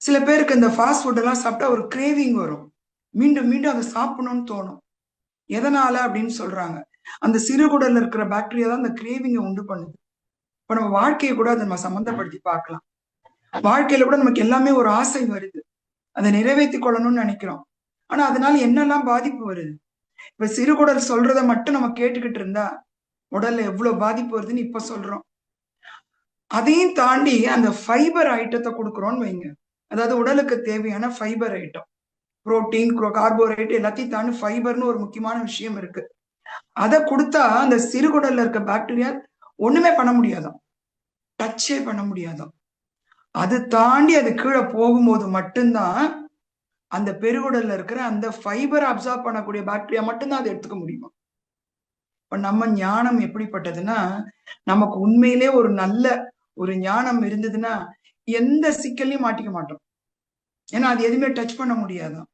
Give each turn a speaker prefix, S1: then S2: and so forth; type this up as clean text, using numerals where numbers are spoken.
S1: சில பேருக்கு இந்த ஃபாஸ்ட் ஃபுட் எல்லாம் சாப்பிட்டா ஒரு கிரேவிங் வரும். மீண்டும் மீண்டும் அதை சாப்பிடணும்னு தோணும். எதனால அப்படின்னு சொல்றாங்க. அந்த சிறுகுடல்ல இருக்கிற பாக்டீரியா தான் அந்த கிரேவிங்கை உண்டு பண்ணுது. இப்ப நம்ம வாழ்க்கையை கூட அதை நம்ம சம்மந்தப்படுத்தி பார்க்கலாம். வாழ்க்கையில கூட நமக்கு எல்லாமே ஒரு ஆசை வருது. அதை நிறைவேற்றிக் கொள்ளணும்னு நினைக்கிறோம். ஆனா அதனால என்னெல்லாம் பாதிப்பு வருது? இப்ப சிறுகுடல் சொல்றதை மட்டும் நம்ம கேட்டுக்கிட்டு இருந்தா உடல்ல எவ்வளவு பாதிப்பு வருதுன்னு இப்ப சொல்றோம். அதையும் தாண்டி அந்த ஃபைபர் ஐட்டத்தை கொடுக்குறோம்னு வைங்க. அதாவது உடலுக்கு தேவையான ஃபைபர் ஐட்டம், புரோட்டீன், கார்போஹைட்ரேட் எல்லாத்தையும் தாண்டி ஃபைபர்னு ஒரு முக்கியமான விஷயம் இருக்கு. அதை கொடுத்தா அந்த சிறுகுடல்ல இருக்க பாக்டீரியா ஒண்ணுமே பண்ண முடியாதாம், டச்சே பண்ண முடியாதாம். அது தாண்டி அது கீழே போகும்போது மட்டும்தான் அந்த பெருகுடல்ல இருக்கிற அந்த ஃபைபர் அப்சார்ப் பண்ணக்கூடிய பாக்டீரியா மட்டும்தான் அதை எடுத்துக்க முடியுமா. இப்ப நம்ம ஞானம் எப்படிப்பட்டதுன்னா, நமக்கு உண்மையிலே ஒரு நல்ல ஒரு ஞானம் இருந்ததுன்னா எந்த சிக்கல்லையும் மாட்டிக்க மாட்டோம். ஏன்னா அது எதுவுமே டச் பண்ண முடியாதாம்.